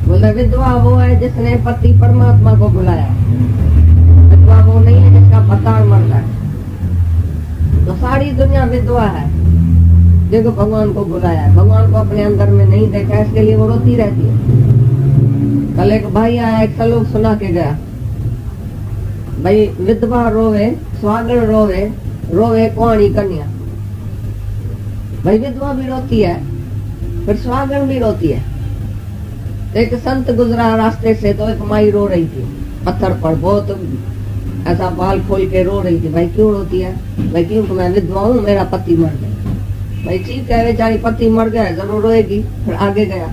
बोले विधवा वो है जिसने पति परमात्मा को बुलाया, विधवा वो नहीं है जिसका पता मरता है। तो सारी दुनिया विधवा है देखो भगवान को बुलाया है, भगवान को अपने अंदर में नहीं देखा, इसके लिए वो रोती रहती है। कल एक भाई आया, एक श्लोक सुना के गया, भाई विधवा रोवे स्वागण रोवे, रोवे कुआणी कन्या। भाई विधवा भी रोती है, फिर स्वागण भी रोती है। एक संत गुजरा रास्ते से तो एक माई रो रही थी पत्थर पर, बहुत ऐसा बाल खोल के रो रही थी। भाई क्यों रोती है? भाई क्योंकि मैं विधवा हूँ, मेरा पति मर गया। भाई ठीक है, बेचारी पति मर गया, जरूर रोएगी। फिर आगे गया,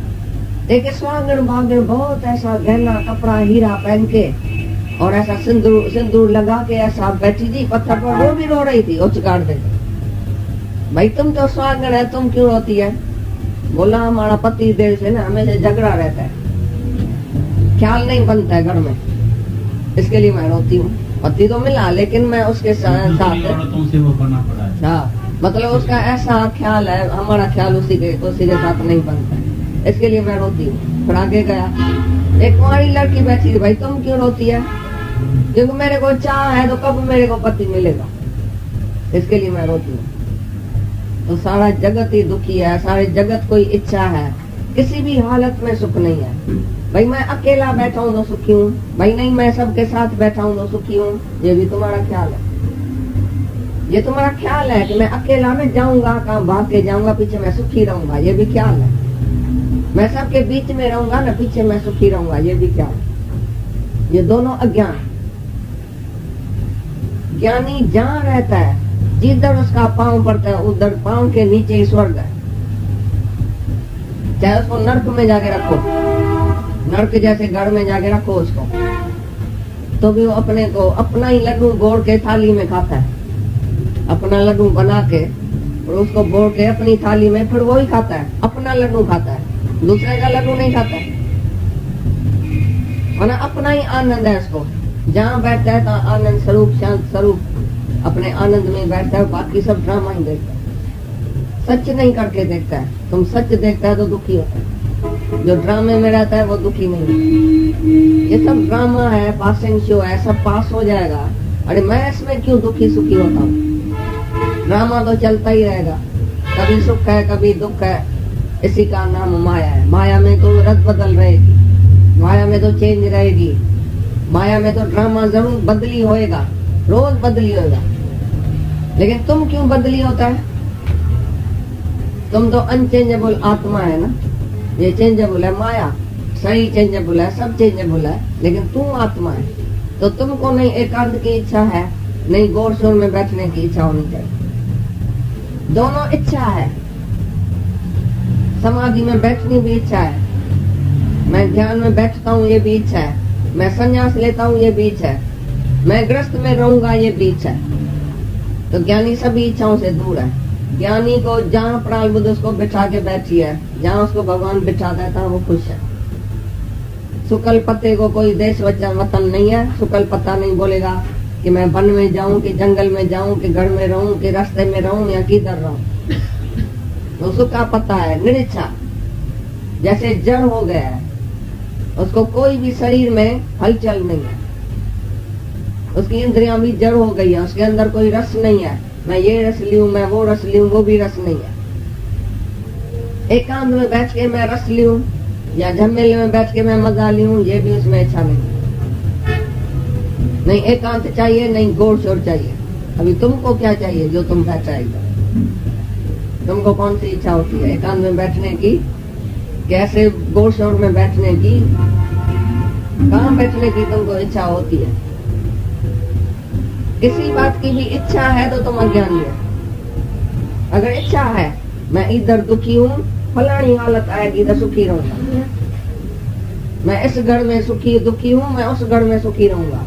एक स्वागण भागण बहुत ऐसा गहना कपड़ा हीरा पहन के और ऐसा सिंदूर सिंदूर लगा के ऐसा बैठी थी पत्थर पर, वो भी रो रही थी। उचकाड़ दे, भाई तुम तो स्वागण है, तुम क्यों रोती है? बोला हमारा पति देव से ना हमेशा झगड़ा रहता है, ख्याल नहीं बनता है घर में, इसके लिए मैं रोती हूँ। पति तो मिला लेकिन मैं उसके साथ से वो बना पड़ा है। हाँ, मतलब उसका ऐसा ख्याल है, हमारा ख्याल उसी के साथ नहीं बनता है, इसके लिए मैं रोती हूँ। फिर आगे गया, एक कुंवारी लड़की बैठी थी, भाई तुम क्यों रोती है? क्योंकि मेरे को चाह है तो कब मेरे को पति मिलेगा, इसके लिए मैं रोती हूँ। तो सारा जगत ही दुखी है, सारे जगत को इच्छा है, किसी भी हालत में सुख नहीं है। भाई मैं अकेला बैठा हूँ तो सुखी हूँ, भाई नहीं मैं सबके साथ बैठा हूँ तो सुखी हूँ। ये भी तुम्हारा ख्याल है, ये तुम्हारा ख्याल है कि मैं अकेला में जाऊंगा, कहाँ भाग के जाऊंगा, पीछे मैं सुखी रहूंगा, ये भी ख्याल है। मैं सबके बीच में रहूंगा ना, पीछे मैं सुखी रहूंगा, ये भी ख्याल है। ये दोनों अज्ञान। ज्ञानी जहाँ रहता है, जिधर उसका पांव पड़ता है उधर पांव के नीचे ही स्वर्ग है। चाहे उसको नर्क में जाके रखो, नर्क जैसे घर में जाके रखो उसको, तो भी वो अपने को अपना ही लड्डू बोड़ के थाली में खाता है, अपना लड्डू बना के और उसको बोड़ के अपनी थाली में फिर वो ही खाता है, अपना लड्डू खाता है, दूसरे का लड्डू नहीं खाता है। वरना अपना ही आनंद है उसको, जहाँ बैठता है तो आनंद स्वरूप शांत स्वरूप अपने आनंद में बैठता है, बाकी सब ड्रामा ही देखता है, सच नहीं करके देखता है। तुम सच देखता है तो दुखी होता है, जो ड्रामे में रहता है वो दुखी नहीं है। ये सब ड्रामा है, पासिंग शो है, सब पास हो जाएगा। अरे मैं इसमें क्यों दुखी सुखी होता हूँ? ड्रामा तो चलता ही रहेगा, कभी सुख है कभी दुख है, इसी का नाम माया है। माया में तो रद बदल रहेगी, माया में तो चेंज रहेगी, माया में तो ड्रामा जरूर बदली होएगा, रोज बदली होगा। लेकिन तुम क्यों बदली होता है? तुम तो अनचेंजेबल आत्मा है ना, ये चेंजेबल है माया, शरीर चेंजेबल है, सब चेंजेबल है, लेकिन तू आत्मा है। तो तुमको नहीं एकांत की इच्छा है, नहीं गौर शोर में बैठने की इच्छा होनी चाहिए। दोनों इच्छा है, समाधि में बैठनी भी इच्छा है, मैं ध्यान में बैठता हूँ ये भी इच्छा है, मैं संन्यास लेता हूँ ये भी इच्छा है, मैं ग्रस्त में रहूंगा ये भी इच्छा है। तो ज्ञानी सभी इच्छाओं से दूर है। ज्ञानी को जहाँ प्राण बुद्ध उसको बिठा के बैठी है, जहाँ उसको भगवान बिठा देता है वो खुश है। सुकल पत्ते को कोई देश वतन नहीं है, सुकल पत्ता नहीं बोलेगा कि मैं वन में जाऊं कि जंगल में जाऊं कि घर में रहूं कि रास्ते में रहूं या किधर रहूं। वो सूखा पत्ता है, निरिच्छा, जैसे जड़ हो गया है, उसको कोई भी शरीर में हलचल नहीं है, उसकी इंद्रियां भी जड़ हो गई है, उसके अंदर कोई रस नहीं है, मैं ये रस लूं मैं वो रस लूं, वो भी रस नहीं है। एकांत में बैठ के मैं रस लूं या झमेले में बैठ के मैं मजा लूं, ये भी उसमें इच्छा नहीं। नहीं एकांत चाहिए, नहीं गोड़ शोर चाहिए। अभी तुमको क्या चाहिए जो तुम बैठा है? तुमको कौन सी इच्छा होती है एकांत में बैठने की, कैसे गोड़ शोर में बैठने की, कहाँ बैठने की तुमको इच्छा होती है? किसी बात की भी इच्छा है तो तुम अज्ञानी है। अगर इच्छा है मैं इधर दुखी हूँ, फलानी हालत आएगी तो सुखी रहूंगा, मैं इस घर में सुखी दुखी हूँ, मैं उस घर में सुखी रहूंगा,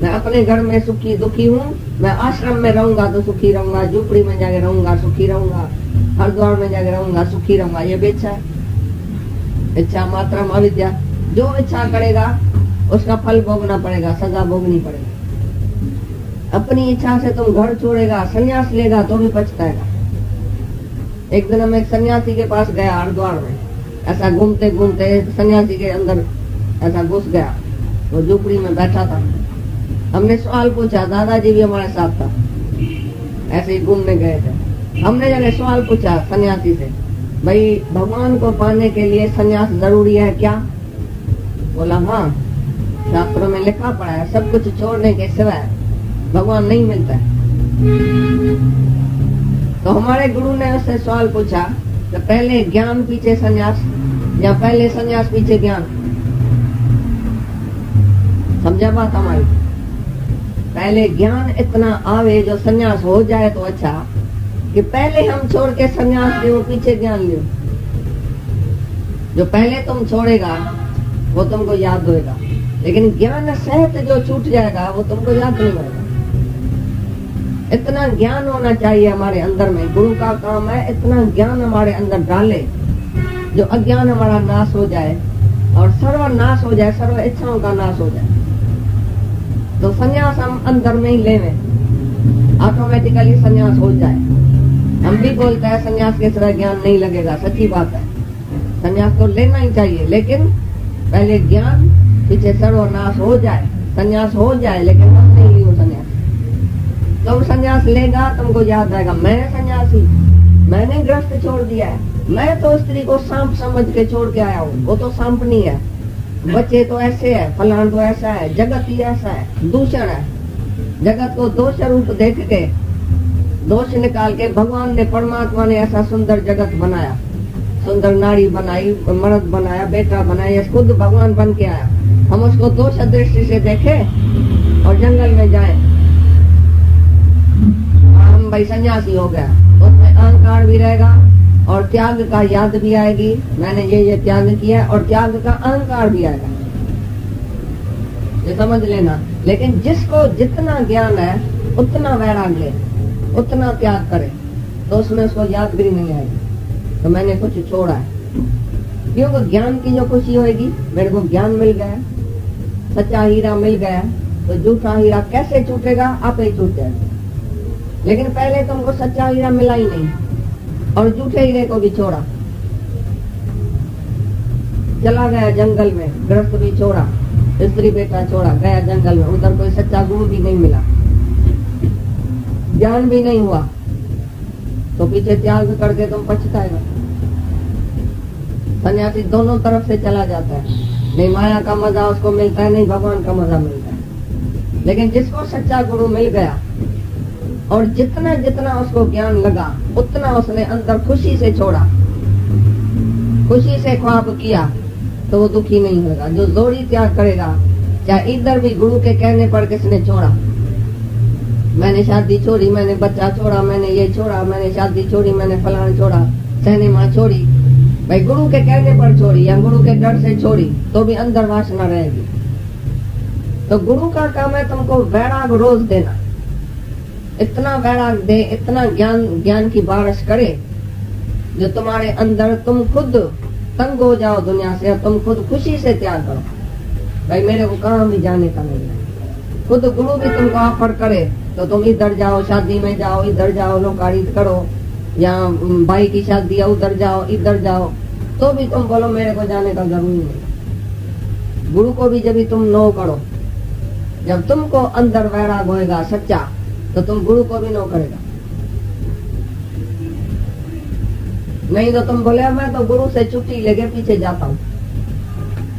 मैं अपने घर में सुखी दुखी हूँ, मैं आश्रम में रहूंगा तो सुखी रहूंगा, झोपड़ी में जाके रहूंगा सुखी रहूंगा, हरिद्वार में जाके रहूंगा सुखी रहूंगा, ये भी इच्छा है। इच्छा मात्रम अविद्या। जो इच्छा करेगा उसका फल भोगना पड़ेगा, सजा भोगनी पड़ेगी। अपनी इच्छा से तुम घर छोड़ेगा, संन्यास लेगा तो भी पछताएगा। एक दिन हम एक सन्यासी के पास गया हरिद्वार में, ऐसा घूमते घूमते सन्यासी के अंदर ऐसा घुस गया। वो झोपड़ी में बैठा था। हमने सवाल पूछा, दादाजी भी हमारे साथ था, ऐसे ही घूमने गए थे। हमने जब सवाल पूछा सन्यासी से, भाई भगवान को पाने के लिए सन्यास जरूरी है क्या? बोला हाँ, शास्त्रों में लिखा पड़ा है, सब कुछ छोड़ने के सिवाय भगवान नहीं मिलता है। तो हमारे गुरु ने उससे सवाल पूछा कि पहले ज्ञान पीछे सन्यास या पहले सन्यास पीछे ज्ञान? समझा बात हमारी? पहले ज्ञान इतना आवे जो सन्यास हो जाए तो अच्छा, कि पहले हम छोड़ के सन्यास ले पीछे ज्ञान ले। जो पहले तुम छोड़ेगा वो तुमको याद होएगा, लेकिन ज्ञान सहित जो छूट जाएगा वो तुमको याद नहीं होगा। इतना ज्ञान होना चाहिए हमारे अंदर में। गुरु का काम है इतना ज्ञान हमारे अंदर डाले जो अज्ञान हमारा नाश हो जाए और सर्व नाश हो जाए, सर्व इच्छाओं का नाश हो जाए। तो सन्यास हम अंदर में ही लेवे, ऑटोमेटिकली सन्यास हो जाए। हम भी बोलते हैं सन्यास के सिवा ज्ञान नहीं लगेगा, सच्ची बात है, सन्यास तो लेना ही चाहिए, लेकिन पहले ज्ञान पीछे सर्वनाश हो जाए, सन्यास हो जाए। लेकिन हम नहीं लियो सन्यास। तुम सन्यास लेगा तुमको याद आएगा, मैं सन्यासी, मैंने ग्रस्त छोड़ दिया है, मैं तो स्त्री को सांप समझ के छोड़ के आया हूँ, वो तो सांप नहीं है, बच्चे तो ऐसे है, फलान तो ऐसा है, जगत ही ऐसा है, दूषण है। जगत को दोष रूप देख के, दोष निकाल के भगवान ने, परमात्मा ने ऐसा सुंदर जगत बनाया, सुंदर नारी बनाई, मर्द बनाया, बेटा बनाया, खुद भगवान बन के आया। हम उसको दोष दृष्टि से देखे और जंगल में जाए, हम भाई सन्यासी हो गया, उसमें अहंकार भी रहेगा और त्याग का याद भी आएगी, मैंने ये त्याग किया, और त्याग का अहंकार भी आएगा, ये समझ लेना। लेकिन जिसको जितना ज्ञान है उतना वैराग्य, उतना त्याग करे, तो उसमें उसको याद भी नहीं आएगी तो मैंने कुछ छोड़ा है। क्योंकि ज्ञान की जो खुशी होगी, मेरे को ज्ञान मिल गया, सच्चा हीरा मिल गया, तो झूठा हीरा कैसे छूटेगा? आप ही छूट जाएगा। लेकिन पहले तुमको सच्चा हीरा मिला ही नहीं और झूठे हीरे को भी छोड़ा, चला गया जंगल में, ग्रस्त भी छोड़ा, स्त्री बेटा छोड़ा, गया जंगल में, उधर कोई सच्चा गुरु भी नहीं मिला, ज्ञान भी नहीं हुआ, तो पीछे त्याग करके तुम पछताएगा। सन्यासी दोनों तरफ से चला जाता है, नहीं माया का मजा उसको मिलता है, नहीं भगवान का मजा मिलता है। लेकिन जिसको सच्चा गुरु मिल गया और जितना जितना उसको ज्ञान लगा उतना उसने अंदर खुशी से छोड़ा, खुशी से ख्वाब किया, तो वो दुखी नहीं होगा। जो जोड़ी त्याग करेगा, चाहे इधर भी गुरु के कहने पर किसने छोड़ा, मैंने शादी छोड़ी, मैंने बच्चा छोड़ा, मैंने ये छोड़ा, मैंने शादी छोड़ी, मैंने फलाना छोड़ा, सिनेमा छोड़ी, भाई गुरु के कहने पर छोड़ी या गुरु के डर से छोड़ी, तो भी अंदर वासना रहेगी। तो गुरु का काम है तुमको वैराग रोज देना, इतना वैराग दे, इतना ज्ञान की बारिश करे जो तुम्हारे अंदर तुम खुद तंग हो जाओ दुनिया से, तुम खुद खुशी से त्याग करो, भाई मेरे को कहाँ भी जाने का नहीं है। खुद गुरु भी तुमको ऑफर करे तो तुम इधर जाओ, शादी में जाओ, इधर जाओ, लोकाड़ी करो, या भाई की शादी है उधर जाओ, इधर जाओ, तो भी तुम बोलो मेरे को जाने का जरूरी नहीं। गुरु को भी जब भी तुम नो करो, जब तुमको अंदर वैराग होएगा सच्चा, तो तुम गुरु को भी नो करेगा। नहीं तो तुम बोले मैं तो गुरु से छुट्टी लेके पीछे जाता हूँ,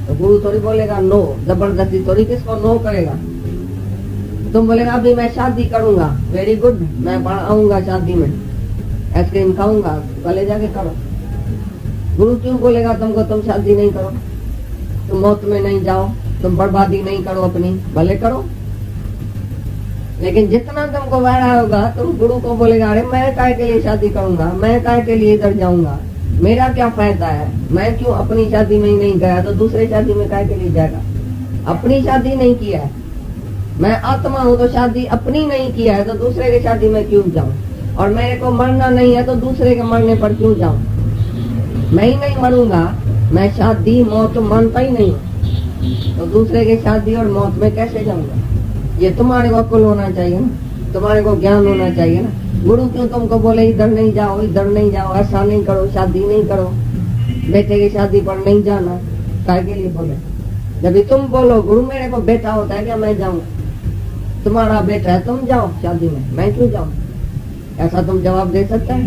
तो गुरु थोड़ी बोलेगा नो, जबरदस्ती थोड़ी किसको नो करेगा। तुम बोलेगा अभी मैं शादी करूंगा, वेरी गुड, मैं आऊंगा शादी में, आइसक्रीम खाऊंगा, भले जाके करो। गुरु क्यों बोलेगा तुमको तुम शादी नहीं करो, तुम मौत में नहीं जाओ, तुम बर्बादी नहीं करो अपनी, भले करो। लेकिन जितना तुमको वैराग होगा, तुम गुरु को बोलेगा अरे मैं काय के लिए शादी करूंगा, मैं काय के लिए इधर जाऊंगा, मेरा क्या फायदा है, मैं क्यों अपनी शादी में ही नहीं गया तो दूसरे शादी में काय के लिए जाएगा। अपनी शादी नहीं किया है, मैं आत्मा हूँ तो शादी अपनी नहीं किया है तो दूसरे की शादी में क्यों जाऊँ, और मेरे को मरना नहीं है तो दूसरे के मरने पर क्यों जाऊँ। मैं ही नहीं मरूंगा, मैं शादी मौत मानता ही नहीं, तो दूसरे की शादी और मौत में कैसे जाऊंगा। ये तुम्हारे को अक्ल होना चाहिए ना, तुम्हारे को ज्ञान होना चाहिए ना। गुरु क्यों तुमको बोले इधर नहीं जाओ, इधर नहीं जाओ, ऐसा नहीं करो, शादी नहीं करो, बेटे की शादी पर नहीं जाना, काय के लिए बोले? जब तुम बोलो गुरु मेरे को बेटा होता है क्या मैं जाऊं, तुम्हारा बेटा है तुम जाओ शादी में, मैं क्यों जाऊं? ऐसा तुम जवाब दे सकते हैं?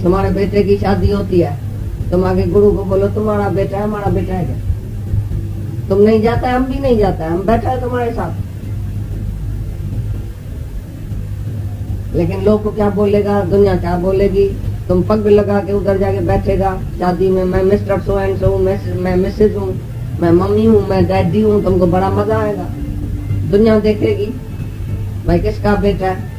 तुम्हारे बेटे की शादी होती है, तुम आगे गुरु को बोलो तुम्हारा बेटा है, हमारा बेटा है क्या? तुम नहीं जाता है, हम भी नहीं जाता है, हम बैठा है तुम्हारे साथ। लेकिन लोग को क्या बोलेगा, दुनिया क्या बोलेगी? तुम पग लगा के उधर जाके बैठेगा शादी में, मैं मिस्टर सो एंड सो, मैं मिसेज हूँ, मैं मम्मी हूँ, मैं डैडी हूँ, तुमको बड़ा मजा आएगा। दुनिया देखेगी भाई किसका बेटा है।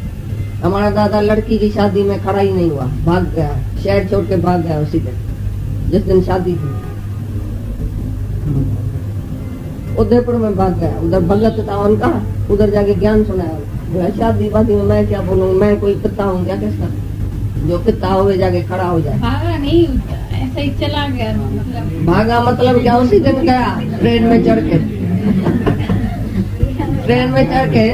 हमारा दादा लड़की की शादी में खड़ा ही नहीं हुआ, भाग गया, शहर छोड़ के भाग गया उसी दिन जिस दिन शादी थी। उदयपुर में भाग गया, उधर भगत था उनका, उधर जाके ज्ञान सुनाया। बोला शादी वादी में मैं क्या बोलूँ, मैं कोई पिता हूँ क्या किसका? जो पिता हुए जाके खड़ा हो जाए। भागा नहीं, ऐसे ही चला गया। मतलब भागा मतलब क्या, उसी दिन गया ट्रेन में चढ़ के, ट्रेन में चढ़ के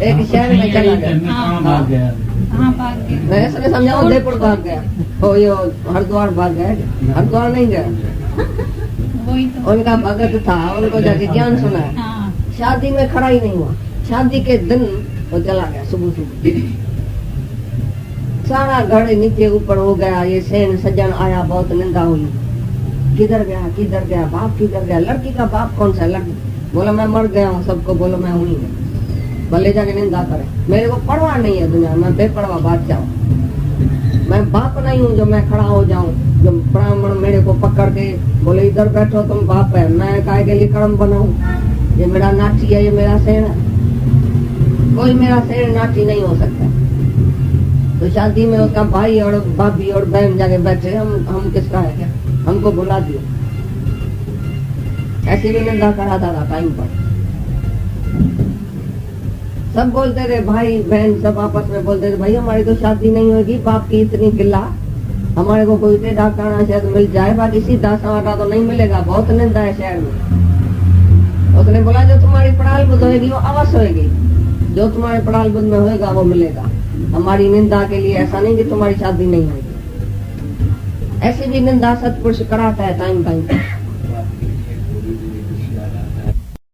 एक शहर में चला गया। कहाँ भाग गया? हाँ भाग गया। मैं ऐसा नहीं समझा उदयपुर भाग गया, ओ ये हरिद्वार भाग गया, हरिद्वार नहीं गया। वही तो। उनका भगत था, उनको जाके ज्ञान सुनाया। हाँ शादी में खड़ा ही नहीं हुआ, शादी के दिन वो चला गया सुबह सुबह। सारा घर नीचे ऊपर हो गया, ये सेन सज्जन आया, बहुत निंदा हुई। किधर गया, किधर गया, बाप किधर गया? लड़की का बाप कौन सा? लड़की बोला मैं मर गया हूँ, सबको बोलो मैं हुई नहीं, भले जाके निंदा करे, मेरे को परवाह नहीं है दुनिया, मैं बेपरवाह बादशाह हूँ। मैं बाप नहीं हूँ जो मैं खड़ा हो जाऊं, जो ब्राह्मण मेरे को पकड़ के बोले इधर बैठो तुम बाप है, मैं काय के लिए कर्म बनाऊं? ये मेरा नाटी है, ये मेरा सेन है, कोई मेरा सेन नाटी नहीं हो सकता। तो शादी में उसका भाई और भाभी और बहन जाके बैठे, हम किसका है क्या? हमको बुला दियो। ऐसी भी निंदा कराता था टाइम पर। सब बोलते रहे, भाई बहन सब आपस में बोलते थे, भाई हमारी तो शादी नहीं होगी, बाप की इतनी गिल्ला, हमारे को कोई टेढ़ा काना शायद मिल जाए, बाकी सीधा सवाटा तो नहीं मिलेगा, बहुत निंदा है शहर में। उसने बोला जो तुम्हारी पढ़ाई बुद्ध होगी वो अवश्य होगी, जो तुम्हारे पढ़ाई बुद्ध में होगा वो मिलेगा। हमारी निंदा के लिए ऐसा नहीं कि तुम्हारी शादी नहीं होगी। ऐसी भी निंदा सत्पुरुष कराता है टाइम टाइम पर।